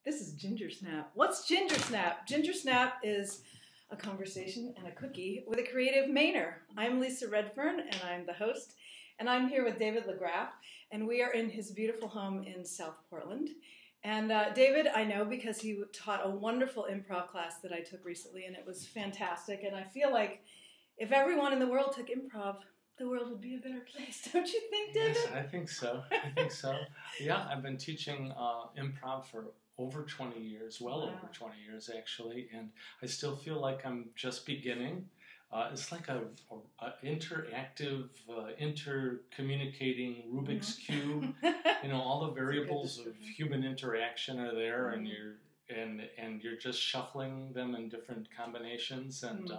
This is Gingersnap. What's Gingersnap? Gingersnap is a conversation and a cookie with a creative Mainer. I'm Lisa Redfern, and I'm the host. And I'm here with David LaGraffe, and we are in his beautiful home in South Portland. And David, I know because he taught a wonderful improv class that I took recently, and it was fantastic. And I feel like if everyone in the world took improv, the world would be a better place. Don't you think, David? Yes, I think so. Yeah, I've been teaching improv for over 20 years, over 20 years actually, and I still feel like I'm just beginning. It's like a interactive, intercommunicating Rubik's Cube. You know, all the variables of human interaction are there, and you're just shuffling them in different combinations. And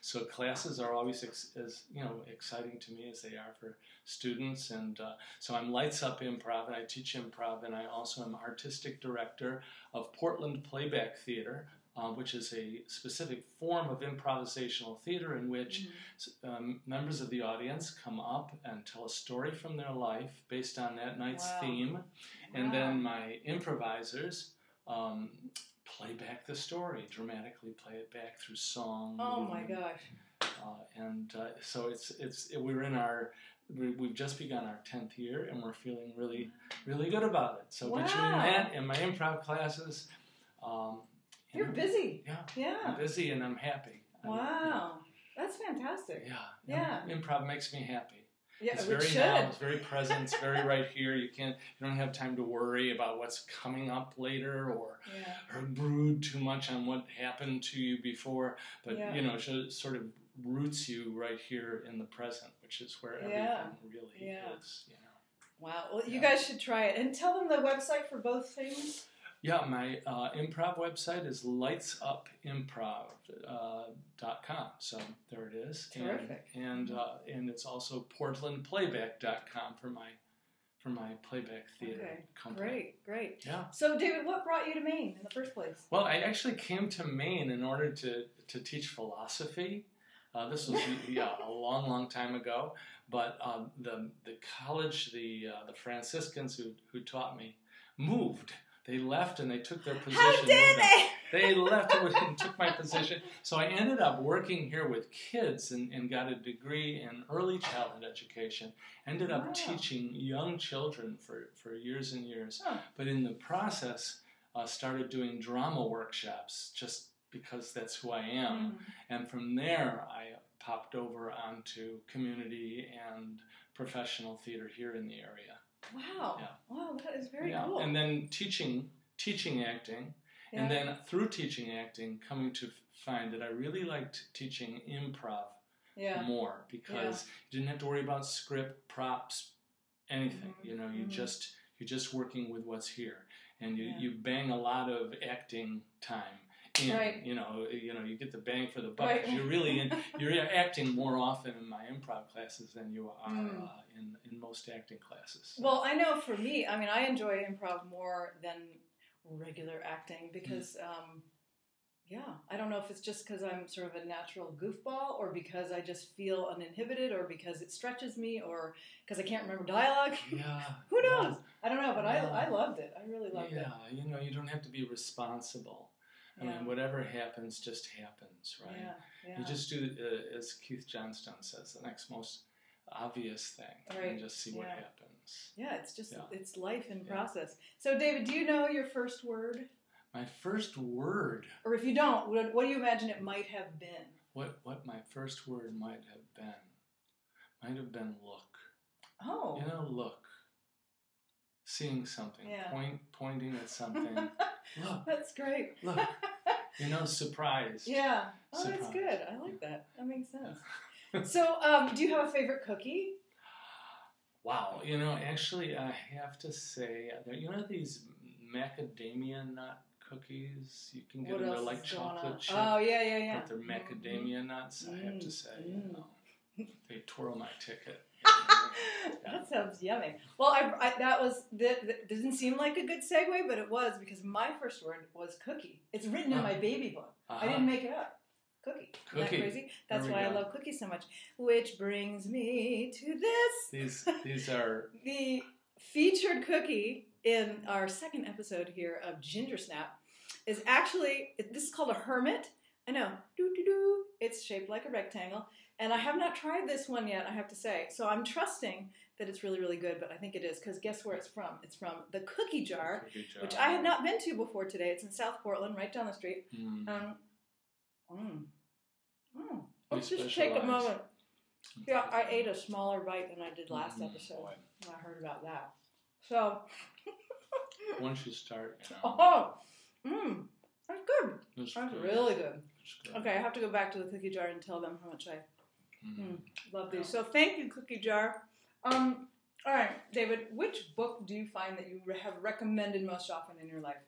so classes are always as exciting to me as they are for students. And so I'm Lights Up Improv, and I teach improv, and I also am artistic director of Portland Playback Theater, which is a specific form of improvisational theater in which members of the audience come up and tell a story from their life based on that night's theme. And then my improvisers play back the story, dramatically play it back through song. Oh my gosh! So we've just begun our 10th year, and we're feeling really, really good about it. So between that and my improv classes, you're busy. Yeah, I'm busy and I'm happy. Wow, that's fantastic. Yeah. Improv makes me happy. Yeah, it's very now, it's very present, it's very right here. You don't have time to worry about what's coming up later or brood too much on what happened to you before. But it sort of roots you right here in the present, which is where everything really is. Wow. Well, you guys should try it. And tell them the website for both things. Yeah, my improv website is lightsupimprov.com. So there it is. Terrific. And it's also portlandplayback.com for my playback theater company. Great. Yeah. So David, what brought you to Maine in the first place? Well, I actually came to Maine in order to teach philosophy. This was a long time ago. But the college, the Franciscans who taught me moved. They left and they took their position. How dare they? They left and took my position. So I ended up working here with kids and got a degree in early childhood education. Ended up teaching young children for years and years. But in the process, started doing drama workshops just because that's who I am. And from there, I popped over onto community and professional theater here in the area. Wow. Yeah. Wow, that is very cool. And then teaching acting, and then through teaching acting, coming to find that I really liked teaching improv more because you didn't have to worry about script, props, anything. You're just working with what's here, and you bang a lot of acting time in. Right. You get the bang for the buck. Right. You're acting more often in my improv classes than you are in most acting classes. Well, I know for me, I enjoy improv more than regular acting because, I don't know if it's just because I'm sort of a natural goofball or because I just feel uninhibited or because it stretches me or because I can't remember dialogue. Yeah. Who knows? I don't know, but I loved it. I really loved it. Yeah, you don't have to be responsible. I mean, whatever happens, just happens, right? Yeah. You just do, as Keith Johnstone says, the next most obvious thing, and just see what happens. Yeah, it's just, it's life in process. So, David, do you know your first word? My first word? Or if you don't, what do you imagine it might have been? What my first word might have been? Might have been look. Oh. Look. Seeing something, pointing at something. Look. That's great. Look. Surprised. Yeah. Oh, surprised. That's good. I like that. That makes sense. So, do you have a favorite cookie? Wow. Actually, I have to say, these macadamia nut cookies? You can get them, they're like chocolate chip. Oh, yeah. But they're macadamia nuts, I have to say. They twirl my ticket. That sounds yummy. Well, that didn't seem like a good segue, but it was because my first word was cookie. It's written in my baby book. I didn't make it up. Cookie. Isn't that crazy? That's why I love cookies so much. Which brings me to this. These are the featured cookie in our second episode here of Gingersnap is actually, this is called a hermit. I know, doo-doo-doo. It's shaped like a rectangle. And I have not tried this one yet, I have to say. So I'm trusting that it's really, really good, but I think it is, because guess where it's from? It's from the Cookie Jar, which I had not been to before today. It's in South Portland, right down the street. Let's just take a moment. Yeah, I ate a smaller bite than I did last episode. Boy. I heard about that. So. Once you start. That's good. That's really good. Okay, I have to go back to the Cookie Jar and tell them how much I love these. So thank you, Cookie Jar. All right, David, which book do you find that you have recommended most often in your life?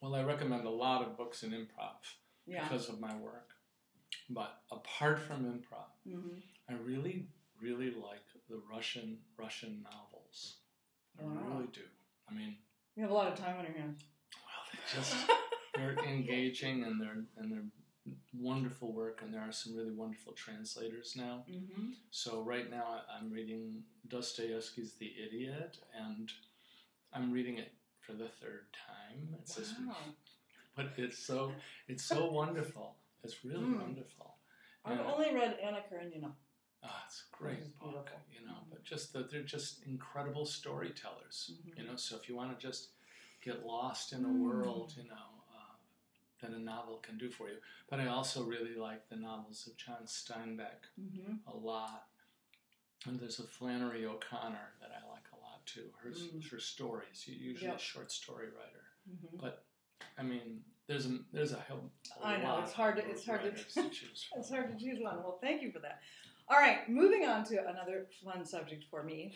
Well, I recommend a lot of books in improv because of my work. But apart from improv, I really, really like the Russian novels. I really do. I mean, you have a lot of time on your hands. Well, they're engaging and they're wonderful work, and there are some really wonderful translators now. So right now I'm reading Dostoevsky's The Idiot, and I'm reading it for the third time. But it's so wonderful. It's really wonderful. I've only read Anna Karenina. It's a great book, but just that they're just incredible storytellers, so if you want to just get lost in a world, that a novel can do for you. But I also really like the novels of John Steinbeck a lot. And there's a Flannery O'Connor that I like a lot too. Her stories, usually a short story writer. But I mean, there's a I know it's hard to choose from. It's hard to choose one. Well, thank you for that. All right, moving on to another fun subject for me.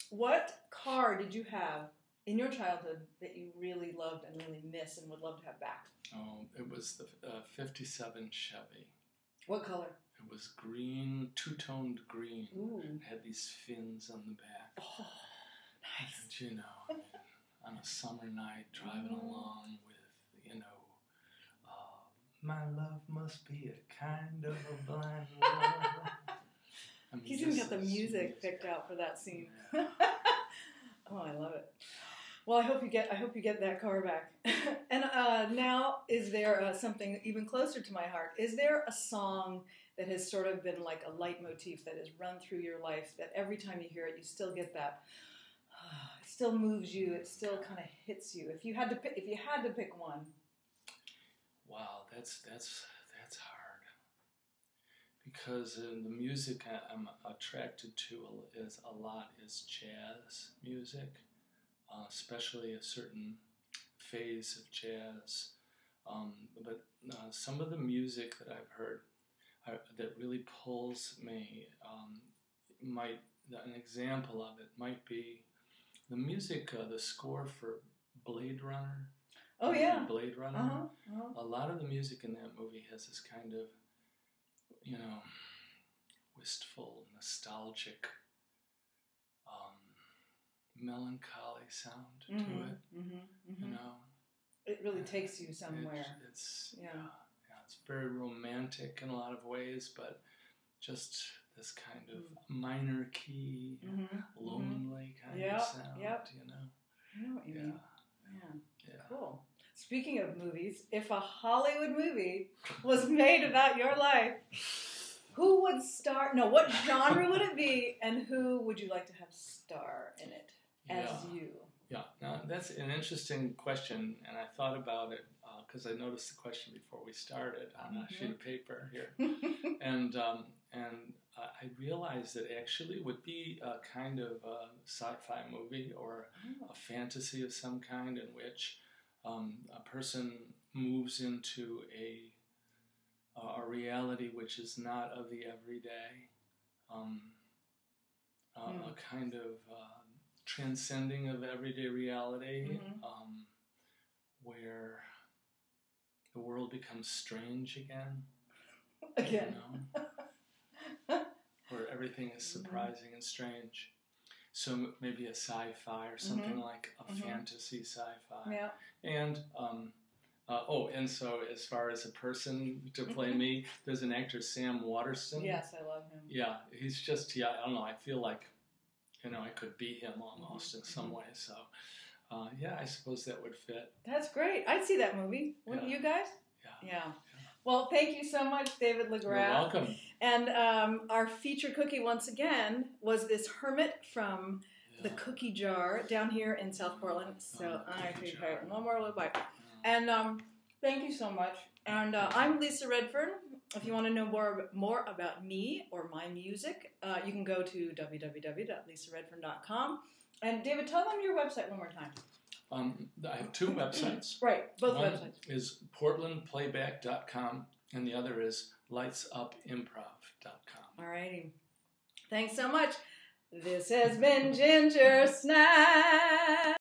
What car did you have in your childhood that you really loved and really miss and would love to have back? Oh, it was the 57 Chevy. What color? It was green, two-toned green. Ooh. It had these fins on the back. Oh, nice. And, on a summer night, driving along with, my love must be a kind of a blind love. I mean, he's even got the music picked out for that scene. Yeah. Oh, I love it. Well, I hope you get that car back. And now, is there something even closer to my heart? Is there a song that has sort of been like a leitmotif that has run through your life that every time you hear it, you still get that? It still moves you. It still kind of hits you. If you had to pick one. Wow, that's hard. Because the music I'm attracted to is jazz music. Especially a certain phase of jazz. But some of the music that I've heard that really pulls me, an example of it might be the music, the score for Blade Runner. Oh, yeah. Blade Runner. A lot of the music in that movie has this kind of, wistful, nostalgic, melancholy sound to it, It really takes you somewhere. It's very romantic in a lot of ways, but just this kind of minor key, lonely kind of sound, I know what you mean. Yeah. Cool. Speaking of movies, if a Hollywood movie was made about your life, who would star? No, what genre would it be, and who would you like to have star in it as you? Yeah, now that's an interesting question, and I thought about it because I noticed the question before we started on a sheet of paper here, and I realized that actually would be a kind of a sci-fi movie or a fantasy of some kind in which a person moves into a reality which is not of the everyday, a kind of transcending of everyday reality, where the world becomes strange again. Where everything is surprising and strange. So maybe a sci-fi or something like a fantasy sci-fi. Yeah. And and so as far as a person to play me, there's an actor, Sam Waterston. Yes, I love him. Yeah, he's just, I don't know, I feel like, I could be him almost in some way. So yeah, I suppose that would fit. That's great. I'd see that movie. Wouldn't you guys? Yeah. Well, thank you so much, David LaGraffe. You're welcome. And our feature cookie, once again, was this hermit from the Cookie Jar down here in South Portland. So I actually had one more little bite. And thank you so much. And I'm Lisa Redfern. If you want to know more about me or my music, you can go to www.lisaredfern.com. And David, tell them your website one more time. I have two websites. Right, both One websites. is portlandplayback.com, and the other is lightsupimprov.com. All righty. Thanks so much. This has been Gingersnap.